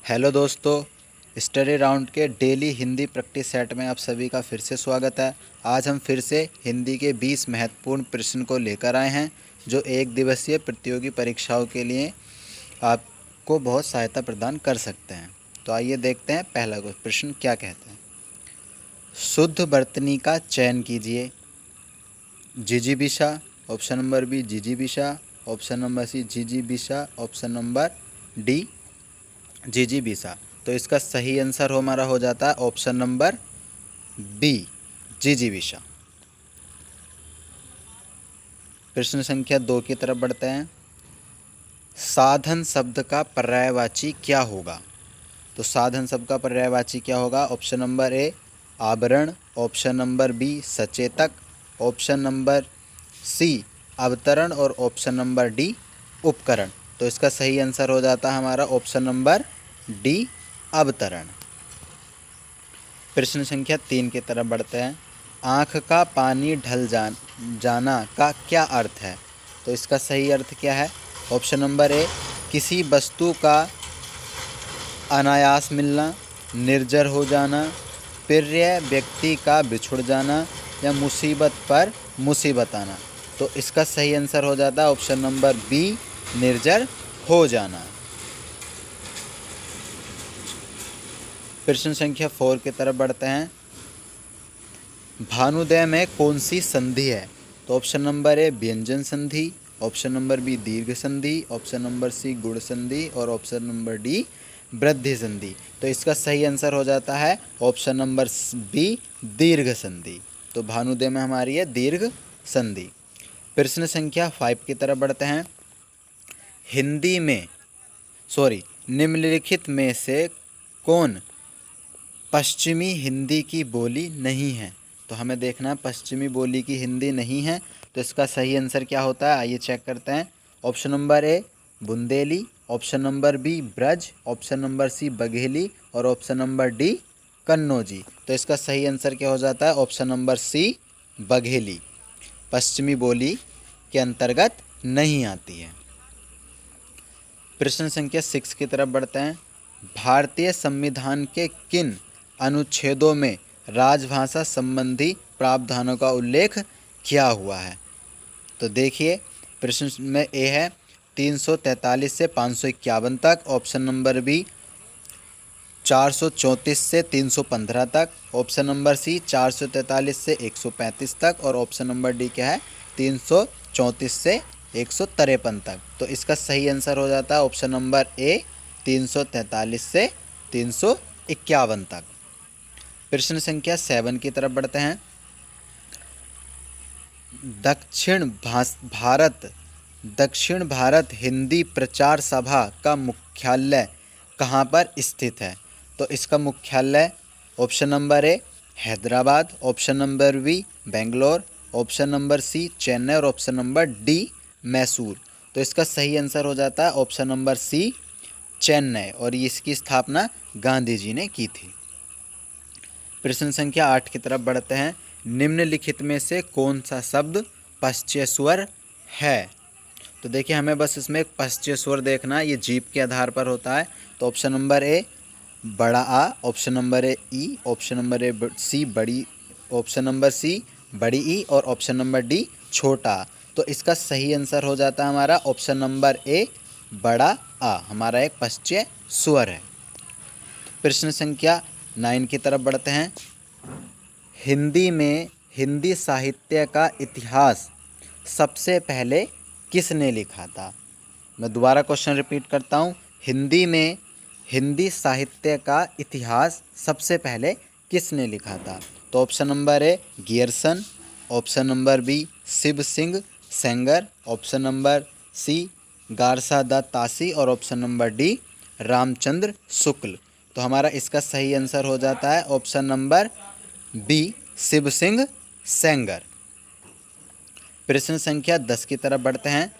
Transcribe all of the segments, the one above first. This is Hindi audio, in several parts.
हेलो दोस्तों, स्टडी राउंड के डेली हिंदी प्रैक्टिस सेट में आप सभी का फिर से स्वागत है। आज हम फिर से हिंदी के 20 महत्वपूर्ण प्रश्न को लेकर आए हैं जो एक दिवसीय प्रतियोगी परीक्षाओं के लिए आपको बहुत सहायता प्रदान कर सकते हैं। तो आइए देखते हैं पहला प्रश्न क्या कहते हैं। शुद्ध वर्तनी का चयन कीजिए। जिजीविषा, ऑप्शन नंबर बी जिजीविषा, ऑप्शन नंबर सी जिजीविषा, ऑप्शन नंबर डी जिजीविषा। तो इसका सही आंसर हमारा हो जाता है ऑप्शन नंबर बी जिजीविषा। प्रश्न संख्या 2 की तरफ बढ़ते हैं। साधन शब्द का पर्यायवाची क्या होगा? तो साधन शब्द का पर्यायवाची क्या होगा? ऑप्शन नंबर ए आवरण, ऑप्शन नंबर बी सचेतक, ऑप्शन नंबर सी अवतरण और ऑप्शन नंबर डी उपकरण। तो इसका सही आंसर हो जाता है हमारा ऑप्शन नंबर डी अवतरण। प्रश्न संख्या 3 की तरफ बढ़ते हैं। आँख का पानी ढल जाना का क्या अर्थ है? तो इसका सही अर्थ क्या है? ऑप्शन नंबर ए किसी वस्तु का अनायास मिलना, निर्जर हो जाना, प्रिय व्यक्ति का बिछुड़ जाना या मुसीबत पर मुसीबत आना। तो इसका सही आंसर हो जाता है ऑप्शन नंबर बी निर्जर हो जाना। प्रश्न संख्या 4 की तरफ बढ़ते हैं। भानुदय में कौन सी संधि है? तो ऑप्शन नंबर ए व्यंजन संधि, ऑप्शन नंबर बी दीर्घ संधि, ऑप्शन नंबर सी गुण संधि और ऑप्शन नंबर डी वृद्धि संधि। तो इसका सही आंसर हो जाता है ऑप्शन नंबर बी दीर्घ संधि। तो भानुदय में हमारी है दीर्घ संधि। प्रश्न संख्या 5 की तरफ बढ़ते हैं। निम्नलिखित में से कौन पश्चिमी हिंदी की बोली नहीं है? तो हमें देखना है पश्चिमी बोली की हिंदी नहीं है। तो इसका सही आंसर क्या होता है, आइए चेक करते हैं। Option number A Bundeli, option number B Braj, option number C Bagheli और ऑप्शन नंबर डी कन्नौजी। तो इसका सही आंसर क्या हो जाता है ऑप्शन नंबर सी बघेली पश्चिमी बोली के अंतर्गत नहीं आती है। प्रश्न संख्या 6 की तरफ बढ़ते हैं। भारतीय संविधान के किन अनुच्छेदों में राजभाषा संबंधी प्रावधानों का उल्लेख किया हुआ है? तो देखिए प्रश्न में ए है 343 से 551 तक, ऑप्शन नंबर बी 434 से 315 तक, ऑप्शन नंबर सी 443 से 135 तक और ऑप्शन नंबर डी क्या है 334 से 153 तक। तो इसका सही आंसर हो जाता है ऑप्शन नंबर ए 343 से 351 तक। प्रश्न संख्या 7 की तरफ बढ़ते हैं। दक्षिण भारत हिंदी प्रचार सभा का मुख्यालय कहाँ पर स्थित है? तो इसका मुख्यालय option number A Hyderabad, option number B Bangalore, option number C Chennai और ऑप्शन नंबर डी मैसूर। तो इसका सही आंसर हो जाता है ऑप्शन नंबर सी चेन्नई और इसकी स्थापना गांधी जी ने की थी। प्रश्न संख्या 8 की तरफ बढ़ते हैं। निम्नलिखित में से कौन सा शब्द पश्चय स्वर है? तो देखिए हमें बस इसमें एक पश्चय स्वर देखना है, ये जीभ के आधार पर होता है। तो ऑप्शन नंबर ए बड़ा आ, ऑप्शन नंबर ए ई, ऑप्शन नंबर ए सी बड़ी, ऑप्शन नंबर सी बड़ी ई और ऑप्शन नंबर डी छोटा आ। तो इसका सही आंसर हो जाता है हमारा ऑप्शन नंबर ए बड़ा आ, हमारा एक पश्चय स्वर है। प्रश्न संख्या 9 की तरफ बढ़ते हैं। हिंदी में हिंदी साहित्य का इतिहास सबसे पहले किसने लिखा था? मैं दोबारा क्वेश्चन रिपीट करता हूँ। हिंदी में हिंदी साहित्य का इतिहास सबसे पहले किसने लिखा था? तो option number A Grierson, option number B Shiv Singh Sengar, option number C Garcin de Tassy और option number D Ramchandra Shukla. तो हमारा इसका सही आंसर हो जाता है option number B Shiv Singh Sengar. प्रश्न संख्या 10 की तरफ बढ़ते हैं।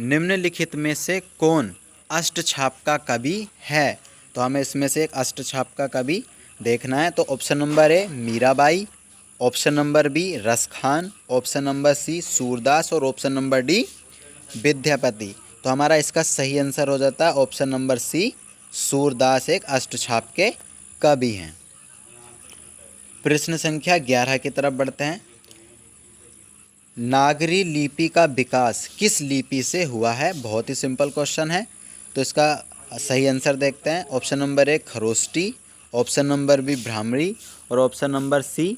निम्नलिखित में से कौन अष्टछाप का कवि है? तो हमें इसमें से एक अष्टछाप का कवि देखना है। तो option number A Mirabai, option number B Raskhan, option number C Surdas और ऑप्शन नंबर डी विद्यापति। तो हमारा इसका सही आंसर हो जाता है ऑप्शन नंबर सी सूरदास एक अष्टछाप के कवि हैं। प्रश्न संख्या 11 की तरफ बढ़ते हैं। नागरी लिपि का विकास किस लिपि से हुआ है? बहुत ही सिंपल क्वेश्चन है, तो इसका सही आंसर देखते हैं। Option number A Kharosthi, option number B Brahmani और option number C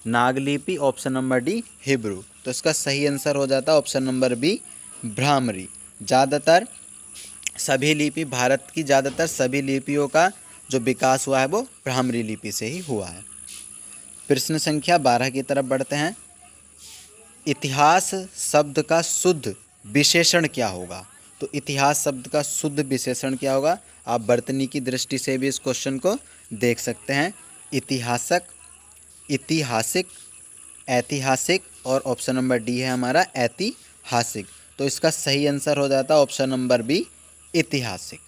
Nagalipi, option number D Hebrew. तो इसका सही आंसर हो जाता है ऑप्शन नंबर बी ब्राह्मणी। ज़्यादातर सभी लिपि, भारत की ज़्यादातर सभी लिपियों का जो विकास हुआ है वो ब्राह्मणी लिपि से ही हुआ है। प्रश्न संख्या 12 की तरफ बढ़ते हैं। इतिहास शब्द का शुद्ध विशेषण क्या होगा? तो इतिहास शब्द का शुद्ध विशेषण क्या होगा? आप वर्तनी की दृष्टि से भी इस क्वेश्चन को देख सकते हैं। इतिहासक, ऐतिहासिक और ऑप्शन नंबर डी है हमारा ऐतिहासिक। तो इसका सही आंसर हो जाता है ऑप्शन नंबर बी ऐतिहासिक।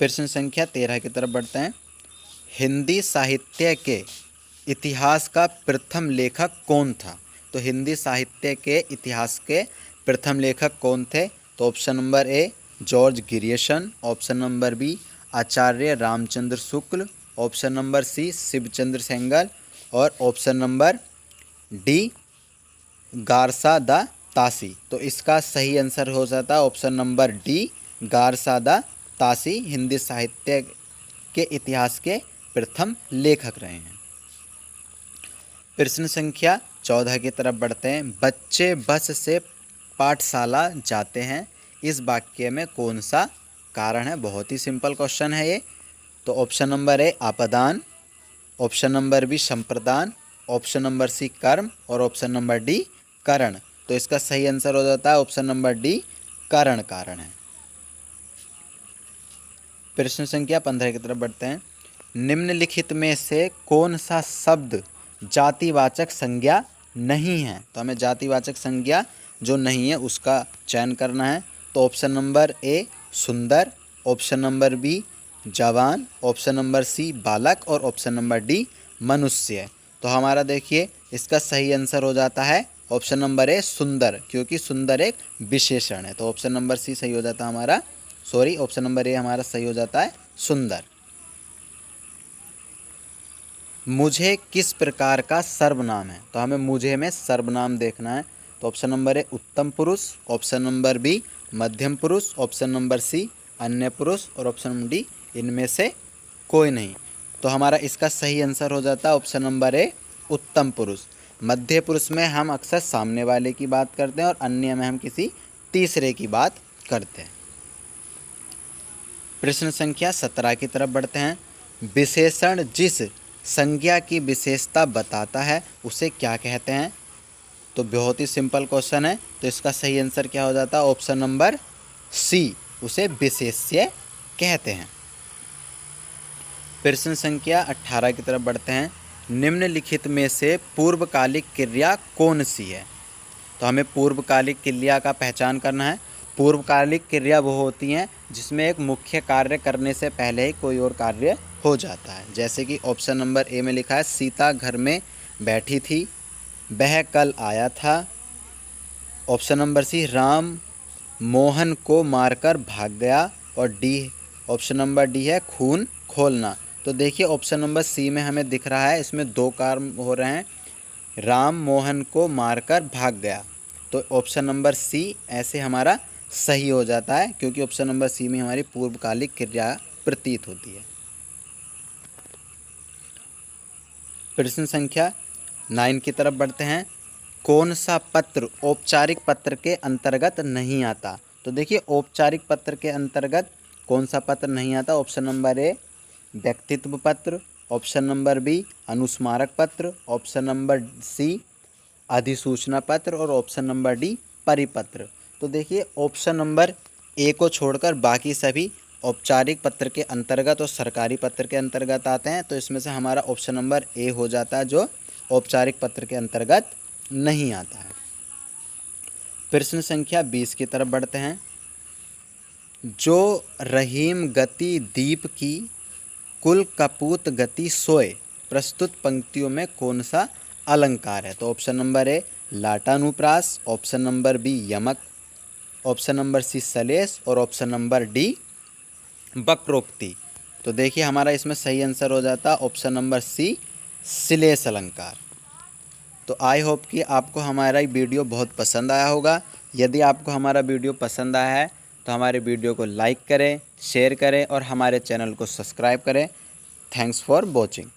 प्रश्न संख्या 13 की तरफ बढ़ते हैं। हिंदी साहित्य के इतिहास का प्रथम लेखक कौन था? तो हिंदी साहित्य के इतिहास के प्रथम लेखक कौन थे? तो option number A George Grierson, option number B Acharya Ramchandra Shukla, option number C Shivchandra Sengar और ऑप्शन नंबर डी गारसा दा तासी। तो इसका सही आंसर हो जाता है ऑप्शन नंबर डी गारसा दा तासी हिंदी साहित्य के इतिहास के प्रथम लेखक रहे हैं। प्रश्न संख्या 14 की तरफ बढ़ते हैं। बच्चे बस से पाठशाला जाते हैं, इस वाक्य में कौन सा कारण है? बहुत ही सिंपल क्वेश्चन है ये। तो ऑप्शन नंबर ए आपदान, ऑप्शन नंबर बी संप्रदान, ऑप्शन नंबर सी कर्म और ऑप्शन नंबर डी कारण। तो इसका सही आंसर हो जाता है ऑप्शन नंबर डी कारण है। प्रश्न संख्या 15 की तरफ बढ़ते हैं। निम्नलिखित में से कौन सा शब्द जातिवाचक संज्ञा नहीं है? तो हमें जातिवाचक संज्ञा जो नहीं है उसका चयन करना है। तो ऑप्शन नंबर ए सुंदर, ऑप्शन नंबर बी जवान, ऑप्शन नंबर सी बालक और ऑप्शन नंबर डी मनुष्य। तो हमारा देखिए इसका सही आंसर हो जाता है ऑप्शन नंबर ए सुंदर, क्योंकि सुंदर एक विशेषण है। तो ऑप्शन नंबर सी सही हो जाता है हमारा, ऑप्शन नंबर ए हमारा सही हो जाता है सुंदर। मुझे किस प्रकार का सर्वनाम है? तो हमें मुझे में सर्वनाम देखना है। तो ऑप्शन नंबर ए उत्तम पुरुष, ऑप्शन नंबर बी मध्यम पुरुष, ऑप्शन नंबर सी अन्य पुरुष और ऑप्शन नंबर डी इनमें से कोई नहीं। तो हमारा इसका सही आंसर हो जाता है ऑप्शन नंबर ए उत्तम पुरुष। मध्य पुरुष में हम अक्सर सामने वाले की बात करते हैं और अन्य में हम किसी तीसरे की बात करते हैं। प्रश्न संख्या 17 की तरफ बढ़ते हैं। विशेषण जिस संज्ञा की विशेषता बताता है उसे क्या कहते हैं? तो बहुत ही सिंपल क्वेश्चन है, तो इसका सही आंसर क्या हो जाता है ऑप्शन नंबर सी, उसे विशेष्य कहते हैं। प्रश्न संख्या 18 की तरफ बढ़ते हैं। निम्नलिखित में से पूर्वकालिक क्रिया कौन सी है? तो हमें पूर्वकालिक क्रिया का पहचान करना है। पूर्वकालिक क्रिया वो होती हैं जिसमें एक मुख्य कार्य करने से पहले ही कोई और कार्य हो जाता है। जैसे कि ऑप्शन नंबर ए में लिखा है सीता घर में बैठी थी, वह कल आया था। Option number C Ram Mohan को मारकर भाग गया और डी ऑप्शन नंबर डी है खून खोलना। तो देखिए ऑप्शन नंबर सी में हमें दिख रहा है इसमें दो काम हो रहे हैं, राम मोहन को मारकर भाग गया। तो ऑप्शन नंबर सी ऐसे हमारा सही हो जाता है, क्योंकि ऑप्शन नंबर सी में हमारी पूर्वकालिक क्रिया प्रतीत होती है। प्रश्न संख्या 9 की तरफ बढ़ते हैं। कौन सा पत्र औपचारिक पत्र के अंतर्गत नहीं आता? तो देखिए औपचारिक पत्र के अंतर्गत कौन सा पत्र नहीं आता? ऑप्शन नंबर ए व्यक्तित्व पत्र, ऑप्शन नंबर बी अनुस्मारक पत्र, ऑप्शन नंबर सी अधिसूचना पत्र और ऑप्शन नंबर डी परिपत्र। तो देखिए ऑप्शन नंबर ए को छोड़कर बाकी सभी औपचारिक पत्र के अंतर्गत और सरकारी पत्र के अंतर्गत आते हैं। तो इसमें से हमारा ऑप्शन नंबर ए हो जाता है जो औपचारिक पत्र के अंतर्गत नहीं आता है। प्रश्न संख्या 20 की तरफ बढ़ते हैं। जो रहीम गति दीप की कुल कपूत गति सोए, प्रस्तुत पंक्तियों में कौन सा अलंकार है? तो ऑप्शन नंबर ए लाटानुप्रास, ऑप्शन नंबर बी यमक, ऑप्शन नंबर सी सलेश और ऑप्शन नंबर डी वक्रोक्ति। तो देखिए हमारा इसमें सही आंसर हो जाता ऑप्शन नंबर सी श्लेष अलंकार। तो आई होप कि आपको हमारा ये वीडियो बहुत पसंद आया होगा। यदि आपको हमारा वीडियो पसंद आया है तो हमारे वीडियो को लाइक करें, शेयर करें और हमारे चैनल को सब्सक्राइब करें। Thanks for watching.